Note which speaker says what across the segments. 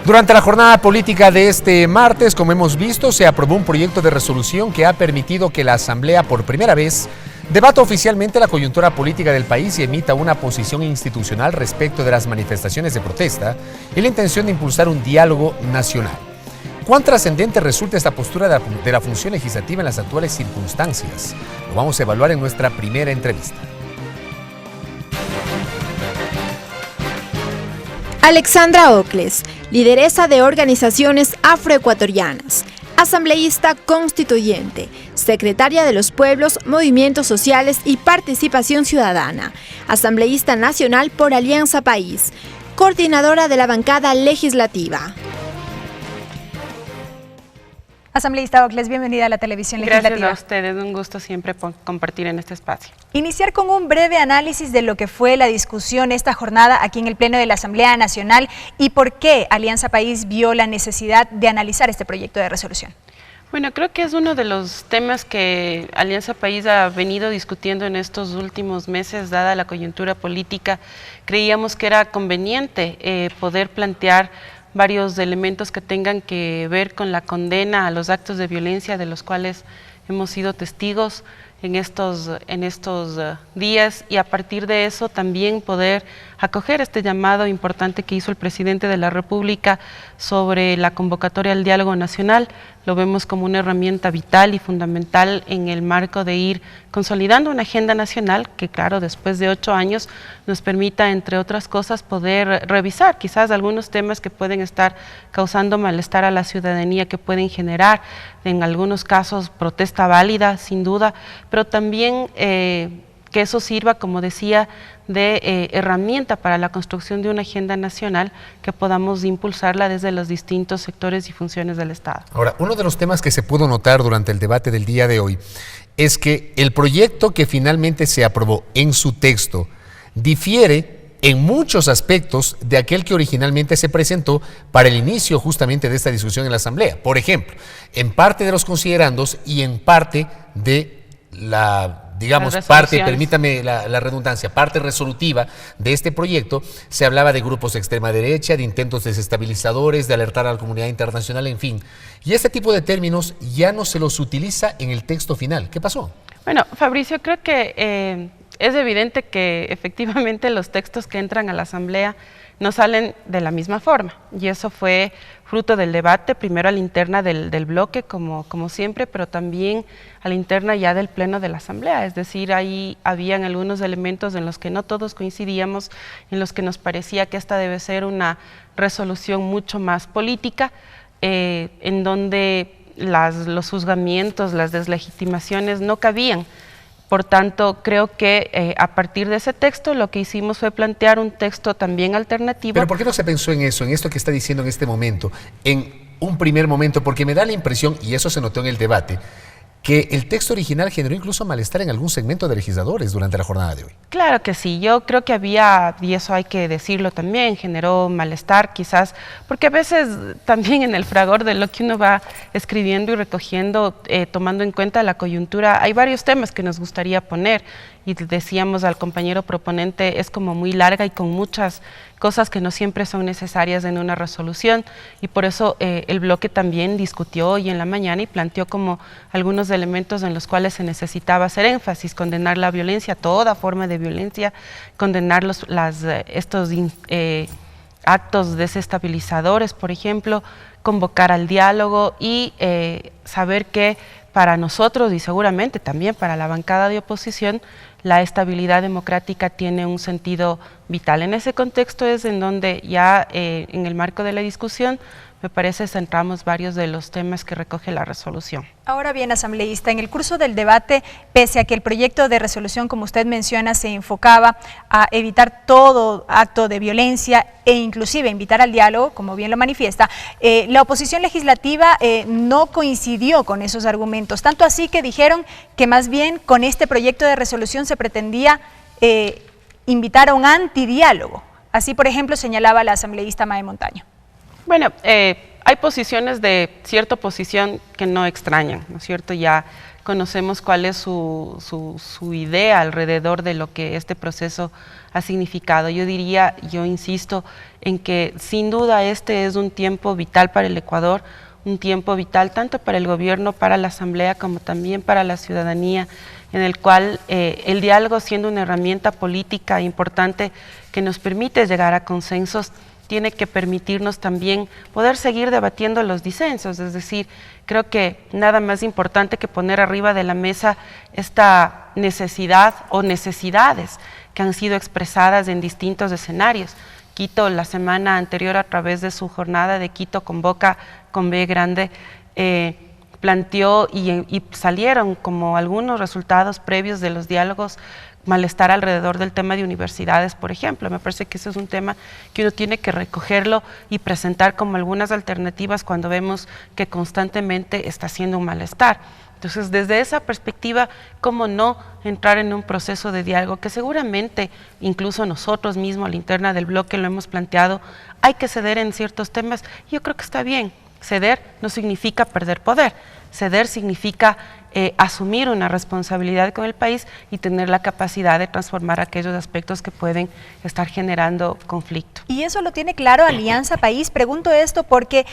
Speaker 1: Durante la jornada política de este martes, como hemos visto, se aprobó un proyecto de resolución que ha permitido que la Asamblea por primera vez debata oficialmente la coyuntura política del país y emita una posición institucional respecto de las manifestaciones de protesta y la intención de impulsar un diálogo nacional. ¿Cuán trascendente resulta esta postura de la función legislativa en las actuales circunstancias? Lo vamos a evaluar en nuestra primera entrevista.
Speaker 2: Alexandra Ocles, lideresa de organizaciones afroecuatorianas, asambleísta constituyente, secretaria de los pueblos, movimientos sociales y participación ciudadana, asambleísta nacional por Alianza País, coordinadora de la bancada legislativa.
Speaker 3: Asambleísta Ocles, bienvenida a la televisión legislativa.
Speaker 4: Gracias a ustedes, un gusto siempre compartir en este espacio.
Speaker 3: Iniciar con un breve análisis de lo que fue la discusión esta jornada aquí en el Pleno de la Asamblea Nacional y por qué Alianza País vio la necesidad de analizar este proyecto de resolución.
Speaker 4: Bueno, creo que es uno de los temas que Alianza País ha venido discutiendo en estos últimos meses, dada la coyuntura política. Creíamos que era conveniente poder plantear varios elementos que tengan que ver con la condena a los actos de violencia de los cuales hemos sido testigos en estos días, y a partir de eso también poder acoger este llamado importante que hizo el presidente de la República sobre la convocatoria al diálogo nacional. Lo vemos como una herramienta vital y fundamental en el marco de ir consolidando una agenda nacional que, claro, después de 8 años nos permita, entre otras cosas, poder revisar quizás algunos temas que pueden estar causando malestar a la ciudadanía, que pueden generar, en algunos casos, protesta válida, sin duda, pero también que eso sirva, como decía, de herramienta para la construcción de una agenda nacional que podamos impulsarla desde los distintos sectores y funciones del Estado.
Speaker 1: Ahora, uno de los temas que se pudo notar durante el debate del día de hoy es que el proyecto que finalmente se aprobó en su texto difiere en muchos aspectos de aquel que originalmente se presentó para el inicio justamente de esta discusión en la Asamblea. Por ejemplo, en parte de los considerandos y en parte de permítame la redundancia, parte resolutiva de este proyecto, se hablaba de grupos de extrema derecha, de intentos desestabilizadores, de alertar a la comunidad internacional, en fin. Y este tipo de términos ya no se los utiliza en el texto final. ¿Qué pasó?
Speaker 4: Bueno, Fabricio, creo que es evidente que efectivamente los textos que entran a la Asamblea no salen de la misma forma, y eso fue fruto del debate, primero a la interna del bloque, como siempre, pero también a la interna ya del Pleno de la Asamblea. Es decir, ahí habían algunos elementos en los que no todos coincidíamos, en los que nos parecía que esta debe ser una resolución mucho más política, en donde los juzgamientos, las deslegitimaciones no cabían. Por tanto, creo que a partir de ese texto lo que hicimos fue plantear un texto también alternativo.
Speaker 1: ¿Pero por qué no se pensó en eso, en esto que está diciendo en este momento, en un primer momento? Porque me da la impresión, y eso se notó en el debate, que el texto original generó incluso malestar en algún segmento de legisladores durante la jornada de hoy.
Speaker 4: Claro que sí, yo creo que había, y eso hay que decirlo también, generó malestar quizás, porque a veces también en el fragor de lo que uno va escribiendo y recogiendo, tomando en cuenta la coyuntura, hay varios temas que nos gustaría poner, y decíamos al compañero proponente, es como muy larga y con muchas cosas que no siempre son necesarias en una resolución, y por eso el bloque también discutió hoy en la mañana y planteó como algunos elementos en los cuales se necesitaba hacer énfasis: condenar la violencia, toda forma de violencia, condenar estos actos desestabilizadores, por ejemplo, convocar al diálogo y saber que para nosotros y seguramente también para la bancada de oposición, la estabilidad democrática tiene un sentido vital. En ese contexto es en donde ya en el marco de la discusión, me parece, centramos varios de los temas que recoge la resolución.
Speaker 3: Ahora bien, asambleísta, en el curso del debate, pese a que el proyecto de resolución, como usted menciona, se enfocaba a evitar todo acto de violencia e inclusive invitar al diálogo, como bien lo manifiesta, la oposición legislativa no coincidió con esos argumentos, tanto así que dijeron que más bien con este proyecto de resolución se pretendía invitar a un antidiálogo. Así, por ejemplo, señalaba la asambleísta Mae Montaño.
Speaker 4: Bueno, hay posiciones de cierta oposición que no extrañan, ¿no es cierto? Ya conocemos cuál es su idea alrededor de lo que este proceso ha significado. Yo insisto en que sin duda este es un tiempo vital para el Ecuador, un tiempo vital tanto para el gobierno, para la Asamblea, como también para la ciudadanía, en el cual el diálogo, siendo una herramienta política importante que nos permite llegar a consensos, tiene que permitirnos también poder seguir debatiendo los disensos. Es decir, creo que nada más importante que poner arriba de la mesa esta necesidad o necesidades que han sido expresadas en distintos escenarios. Quito, la semana anterior, a través de su jornada de Quito Convoca con B grande, planteó y salieron como algunos resultados previos de los diálogos, malestar alrededor del tema de universidades, por ejemplo. Me parece que ese es un tema que uno tiene que recogerlo y presentar como algunas alternativas cuando vemos que constantemente está haciendo un malestar. Entonces, desde esa perspectiva, ¿cómo no entrar en un proceso de diálogo que seguramente, incluso nosotros mismos, a la interna del bloque, lo hemos planteado? Hay que ceder en ciertos temas. Yo creo que está bien. Ceder no significa perder poder. Ceder significa asumir una responsabilidad con el país y tener la capacidad de transformar aquellos aspectos que pueden estar generando conflicto.
Speaker 3: ¿Y eso lo tiene claro Alianza País? Pregunto esto porque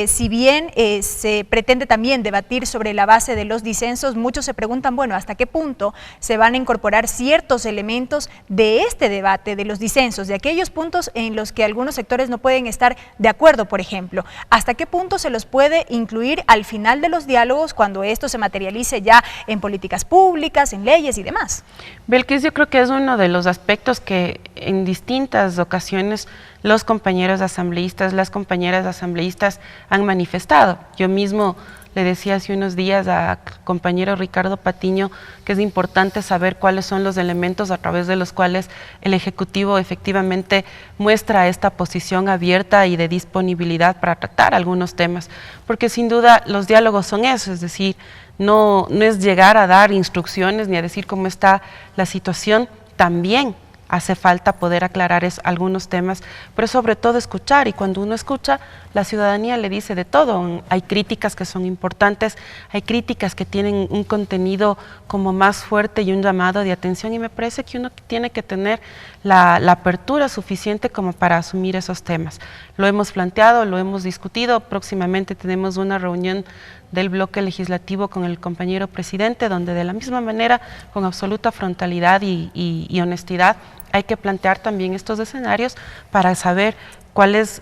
Speaker 3: si bien se pretende también debatir sobre la base de los disensos, muchos se preguntan, bueno, ¿hasta qué punto se van a incorporar ciertos elementos de este debate, de los disensos, de aquellos puntos en los que algunos sectores no pueden estar de acuerdo, por ejemplo? ¿Hasta qué punto se los puede incluir al final de los diálogos cuando esto se materialice ya en políticas públicas, en leyes y demás?
Speaker 4: Belkis, yo creo que es uno de los aspectos que en distintas ocasiones los compañeros asambleístas, las compañeras asambleístas han manifestado. Yo mismo le decía hace unos días a compañero Ricardo Patiño que es importante saber cuáles son los elementos a través de los cuales el Ejecutivo efectivamente muestra esta posición abierta y de disponibilidad para tratar algunos temas, porque sin duda los diálogos son eso, es decir, no es llegar a dar instrucciones ni a decir cómo está la situación, también hace falta poder aclarar algunos temas, pero sobre todo escuchar, y cuando uno escucha, la ciudadanía le dice de todo. Hay críticas que son importantes, hay críticas que tienen un contenido como más fuerte y un llamado de atención, y me parece que uno tiene que tener la apertura suficiente como para asumir esos temas. Lo hemos planteado, lo hemos discutido, próximamente tenemos una reunión del bloque legislativo con el compañero presidente, donde de la misma manera, con absoluta frontalidad y honestidad, hay que plantear también estos escenarios para saber cuál es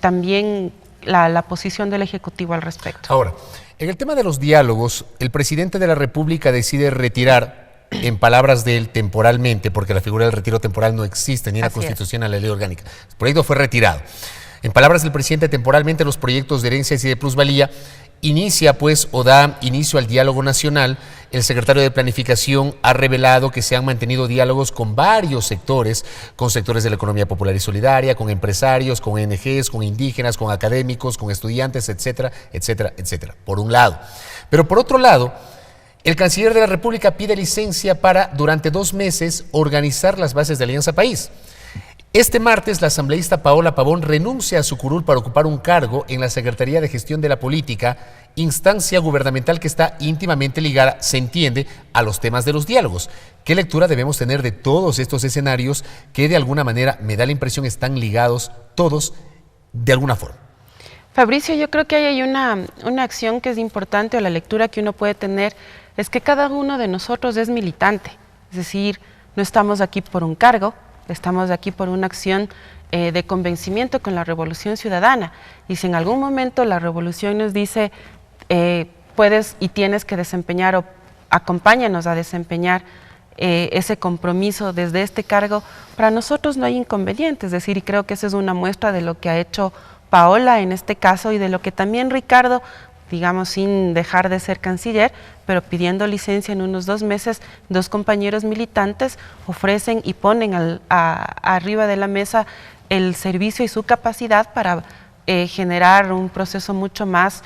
Speaker 4: también la posición del Ejecutivo al respecto.
Speaker 1: Ahora, en el tema de los diálogos, el presidente de la República decide retirar, en palabras de él, temporalmente, porque la figura del retiro temporal no existe ni en la Constitución ni en la Ley Orgánica. El proyecto fue retirado. En palabras del presidente, temporalmente los proyectos de herencias y de plusvalía inicia pues o da inicio al diálogo nacional. El secretario de Planificación ha revelado que se han mantenido diálogos con varios sectores, con sectores de la economía popular y solidaria, con empresarios, con ONGs, con indígenas, con académicos, con estudiantes, etcétera, etcétera, etcétera, por un lado. Pero por otro lado, el canciller de la República pide licencia para, durante 2 meses, organizar las bases de Alianza País. Este martes, la asambleísta Paola Pavón renuncia a su curul para ocupar un cargo en la Secretaría de Gestión de la Política, instancia gubernamental que está íntimamente ligada, se entiende, a los temas de los diálogos. ¿Qué lectura debemos tener de todos estos escenarios que de alguna manera, me da la impresión, están ligados todos de alguna forma?
Speaker 4: Fabricio, yo creo que hay una acción que es importante, o la lectura que uno puede tener, es que cada uno de nosotros es militante. Es decir, no estamos aquí por un cargo, estamos aquí por una acción de convencimiento con la Revolución Ciudadana. Y si en algún momento la Revolución nos dice, puedes y tienes que desempeñar, o acompáñanos a desempeñar ese compromiso desde este cargo, para nosotros no hay inconveniente. Es decir, y creo que esa es una muestra de lo que ha hecho Paola en este caso y de lo que también Ricardo, digamos, sin dejar de ser canciller, pero pidiendo licencia en unos 2 meses, 2 compañeros militantes ofrecen y ponen arriba de la mesa el servicio y su capacidad para generar un proceso mucho más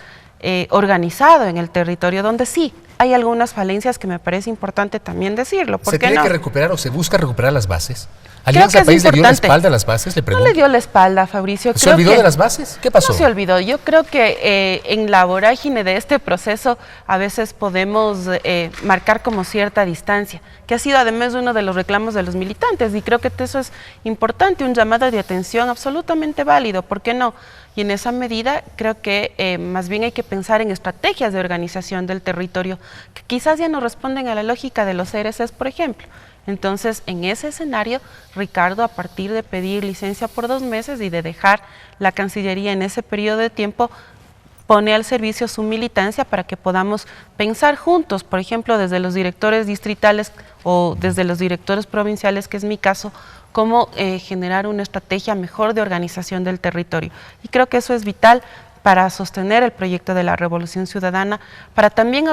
Speaker 4: organizado en el territorio, donde sí hay algunas falencias que me parece importante también decirlo.
Speaker 1: ¿Se tiene que recuperar o se busca recuperar las bases? ¿Alianza País le dio la espalda a las bases? Le pregunto.
Speaker 4: No le dio la espalda, Fabricio.
Speaker 1: ¿Se olvidó de las bases? ¿Qué pasó?
Speaker 4: No se olvidó. Yo creo que en la vorágine de este proceso a veces podemos marcar como cierta distancia, que ha sido además uno de los reclamos de los militantes, y creo que eso es importante, un llamado de atención absolutamente válido, ¿por qué no? Y en esa medida creo que más bien hay que pensar en estrategias de organización del territorio, que quizás ya no responden a la lógica de los CRCs, por ejemplo. Entonces, en ese escenario, Ricardo, a partir de pedir licencia por 2 meses y de dejar la Cancillería en ese periodo de tiempo, pone al servicio su militancia para que podamos pensar juntos, por ejemplo, desde los directores distritales o desde los directores provinciales, que es mi caso, cómo generar una estrategia mejor de organización del territorio. Y creo que eso es vital para sostener el proyecto de la Revolución Ciudadana, para también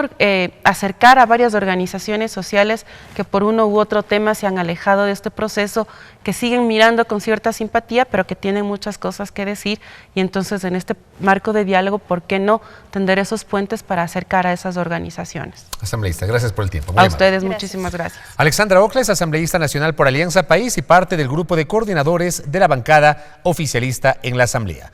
Speaker 4: acercar a varias organizaciones sociales que por uno u otro tema se han alejado de este proceso, que siguen mirando con cierta simpatía, pero que tienen muchas cosas que decir, y entonces en este marco de diálogo, ¿por qué no tender esos puentes para acercar a esas organizaciones?
Speaker 1: Asambleísta, gracias por el tiempo.
Speaker 4: A ustedes, muchísimas gracias.
Speaker 1: Alexandra Ocles, asambleísta nacional por Alianza País y parte del grupo de coordinadores de la bancada oficialista en la Asamblea.